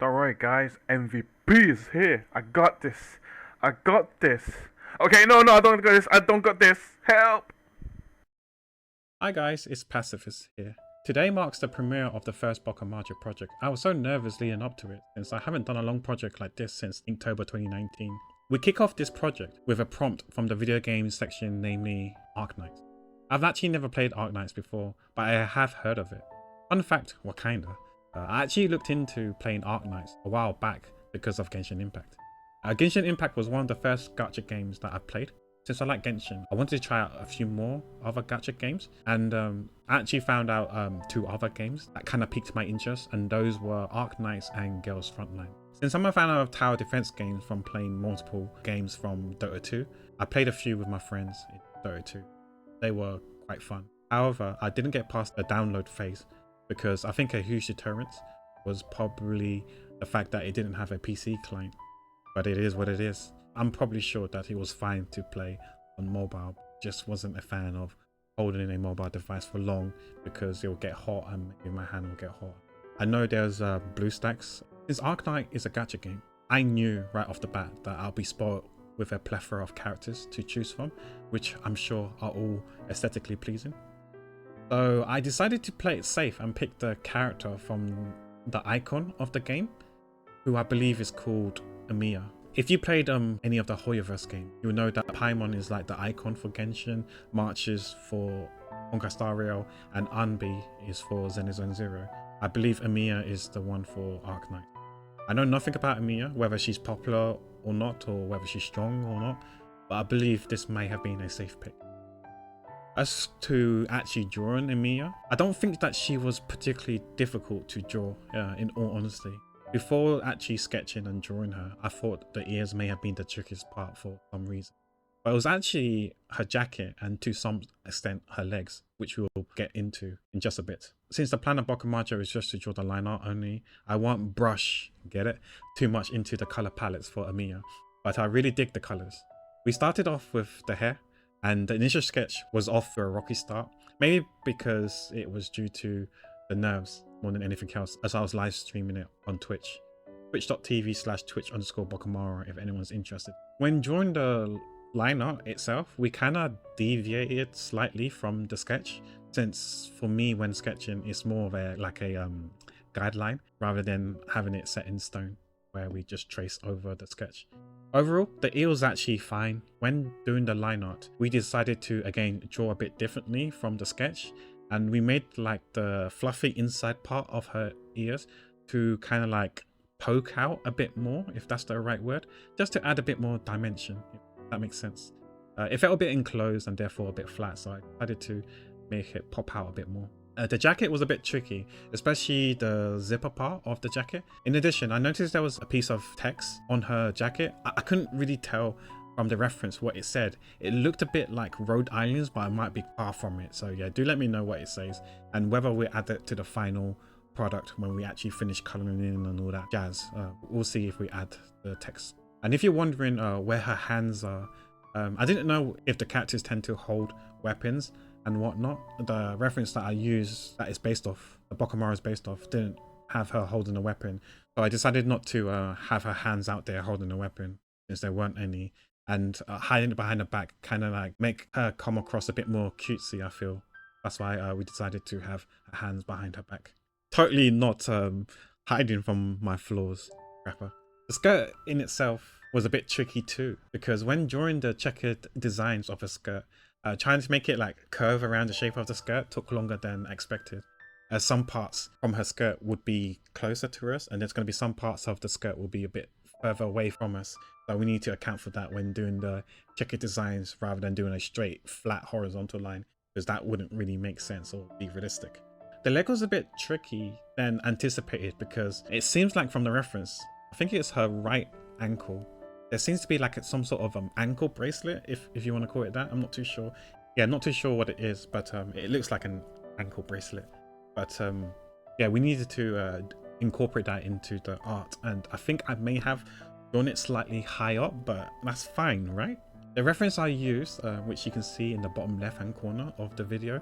Don't worry, guys. MVP is here. I got this. I got this. Okay, no, I don't got this. I don't got this. Help! Hi guys, it's Pacifist here. Today marks the premiere of the first BokuMARCho project. I was so nervous leading up to it, since I haven't done a long project like this since October 2019. We kick off this project with a prompt from the video games section, namely Arknights. I've actually never played Arknights before, but I have heard of it. Fun fact, well kinda. I actually looked into playing Arknights a while back because of Genshin Impact. Genshin Impact was one of the first gacha games that I played. Since I like Genshin, I wanted to try out a few more other gacha games, and I actually found out two other games that kind of piqued my interest, and those were Arknights and Girls Frontline. Since I'm a fan of tower defense games from playing multiple games from Dota 2, I played a few with my friends in Dota 2. They were quite fun. However, I didn't get past the download phase because I think a huge deterrent was probably the fact that it didn't have a PC client, but it is what it is. I'm probably sure that it was fine to play on mobile, just wasn't a fan of holding a mobile device for long because it will get hot and maybe my hand will get hot. I know there's BlueStacks. Since Arknight is a gacha game, I knew right off the bat that I'll be spoiled with a plethora of characters to choose from, which I'm sure are all aesthetically pleasing. So I decided to play it safe and pick the character from the icon of the game, who I believe is called Amiya. If you played any of the Hoyoverse game, you'll know that Paimon is like the icon for Genshin, March is for Honkai and Anbi is for Zenizone Zero. I believe Amiya is the one for Arknight. I know nothing about Amiya, whether she's popular or not, or whether she's strong or not, but I believe this may have been a safe pick. As to actually drawing Amiya, I don't think that she was particularly difficult to draw, in all honesty. Before actually sketching and drawing her, I thought the ears may have been the trickiest part for some reason. But it was actually her jacket and to some extent her legs, which we will get into in just a bit. Since the plan of BokuMARCho is just to draw the line art only, I won't brush, get it, too much into the color palettes for Amiya, but I really dig the colors. We started off with the hair, and the initial sketch was off for a rocky start, maybe because it was due to the nerves more than anything else, as I was live streaming it on Twitch. Twitch.tv/Twitch_BokuMARCho if anyone's interested. When drawing the line art itself, we kind of deviated slightly from the sketch, since for me when sketching it's more of a guideline rather than having it set in stone where we just trace over the sketch. Overall, the ear was actually fine. When doing the line art, we decided to again draw a bit differently from the sketch, and we made like the fluffy inside part of her ears to kind of like poke out a bit more, if that's the right word, just to add a bit more dimension, if that makes sense. It felt a bit enclosed and therefore a bit flat, so I decided to make it pop out a bit more. The jacket was a bit tricky, especially the zipper part of the jacket. In addition, I noticed there was a piece of text on her jacket. I couldn't really tell from the reference what it said. It looked a bit like Rhode Islands, but I might be far from it. So yeah, do let me know what it says and whether we add it to the final product when we actually finish coloring in and all that jazz. We'll see if we add the text. And if you're wondering where her hands are, I didn't know if the characters tend to hold weapons and whatnot. The reference that I use that is based off, the BokuMARCho is based off, didn't have her holding a weapon. So I decided not to have her hands out there holding a weapon since there weren't any. And hiding it behind her back kind of like make her come across a bit more cutesy, I feel. That's why we decided to have her hands behind her back. Totally not hiding from my flaws, rapper. The skirt in itself was a bit tricky too, because when drawing the checkered designs of a skirt, trying to make it like curve around the shape of the skirt took longer than expected, as some parts from her skirt would be closer to us and there's going to be some parts of the skirt will be a bit further away from us. So we need to account for that when doing the checkered designs rather than doing a straight flat horizontal line, because that wouldn't really make sense or be realistic. The leg was a bit tricky than anticipated because it seems like from the reference, I think it's her right ankle, there seems to be like some sort of ankle bracelet, if you want to call it that. I'm not too sure. Yeah, not too sure what it is, but it looks like an ankle bracelet. But yeah, we needed to incorporate that into the art, and I think I may have drawn it slightly high up, but that's fine, right? The reference I used, which you can see in the bottom left hand corner of the video,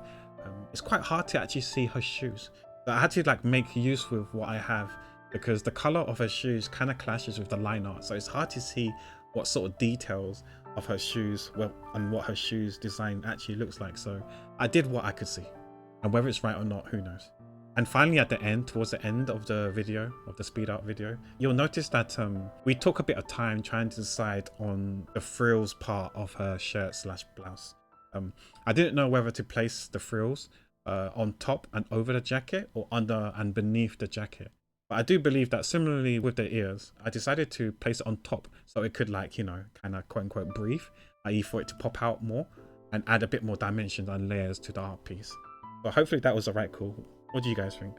it's quite hard to actually see her shoes. So I had to like make use with what I have because the color of her shoes kind of clashes with the line art, so it's hard to see what sort of details of her shoes, well, and what her shoes design actually looks like. So I did what I could see, and whether it's right or not, who knows. And finally, at the end, towards the end of the video, of the speed art video, you'll notice that we took a bit of time trying to decide on the frills part of her shirt slash blouse. I didn't know whether to place the frills on top and over the jacket, or under and beneath the jacket. But I do believe that similarly with the ears, I decided to place it on top so it could, like, you know, kind of quote unquote breathe, i.e. for it to pop out more and add a bit more dimensions and layers to the art piece. So hopefully that was the right call. What do you guys think?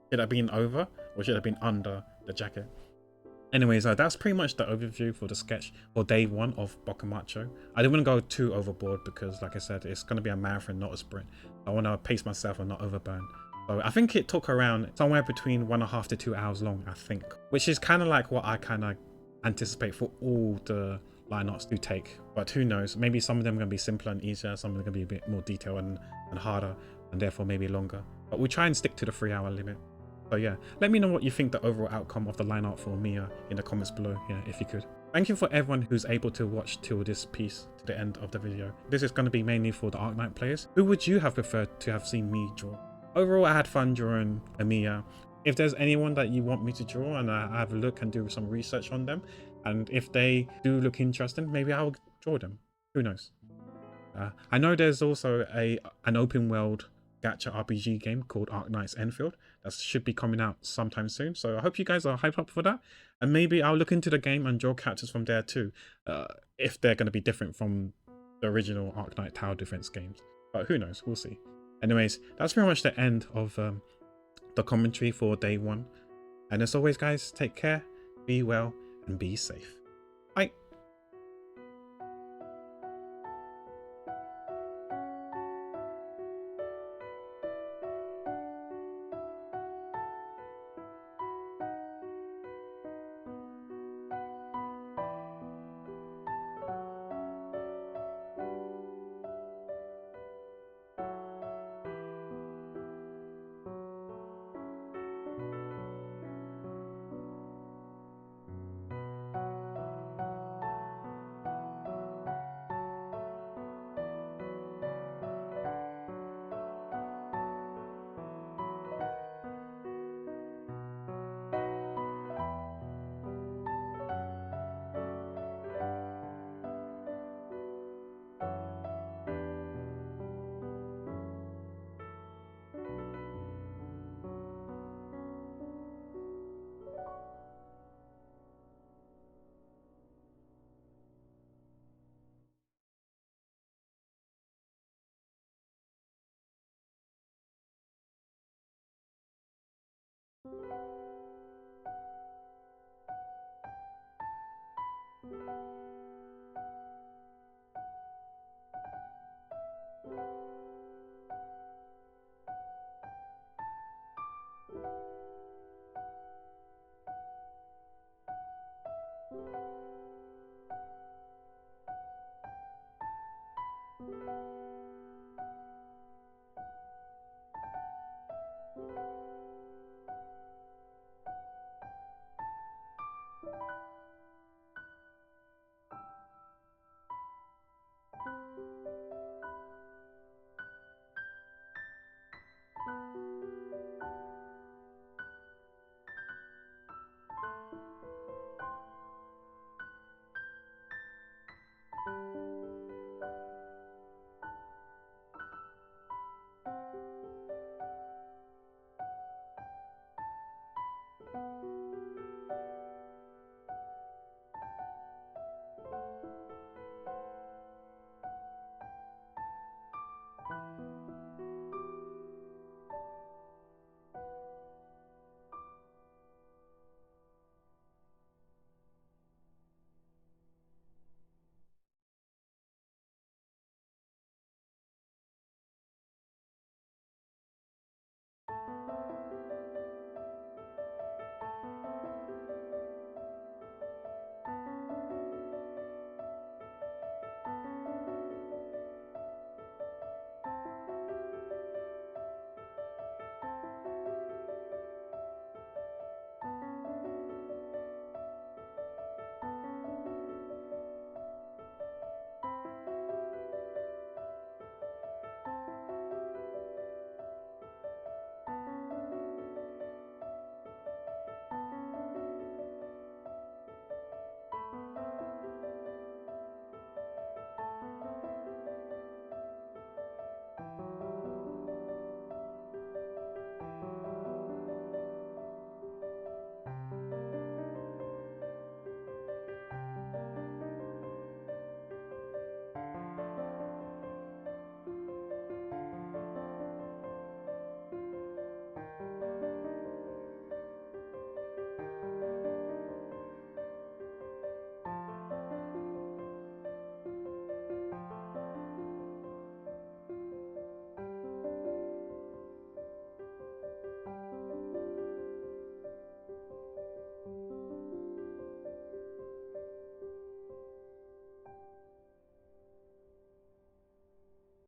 Should it have been over, or should it have been under the jacket? Anyways, that's pretty much the overview for the sketch for day 1 of BokuMARCho. I didn't want to go too overboard because, like I said, it's going to be a marathon, not a sprint. I want to pace myself and not overburn. So I think it took around somewhere between 1.5 to 2 hours long, I think, which is kind of like what I kind of anticipate for all the line arts to take. But who knows? Maybe some of them are going to be simpler and easier, some of them are going to be a bit more detailed and harder, and therefore maybe longer. But we'll try and stick to the 3-hour limit. So yeah, let me know what you think the overall outcome of the line art for Amiya in the comments below, yeah, if you could. Thank you for everyone who's able to watch till this piece to the end of the video. This is going to be mainly for the Arknight players. Who would you have preferred to have seen me draw? Overall, I had fun drawing Amiya. If there's anyone that you want me to draw and I have a look and do some research on them, and if they do look interesting, maybe I'll draw them. Who knows? I know there's also an open world gacha RPG game called Arknights Enfield that should be coming out sometime soon, so I hope you guys are hyped up for that, and maybe I'll look into the game and draw characters from there too, if they're going to be different from the original Arknight Tower Defense games, but who knows, we'll see. Anyways, that's pretty much the end of the commentary for day 1, and as always guys, take care, be well, and be safe. Bye.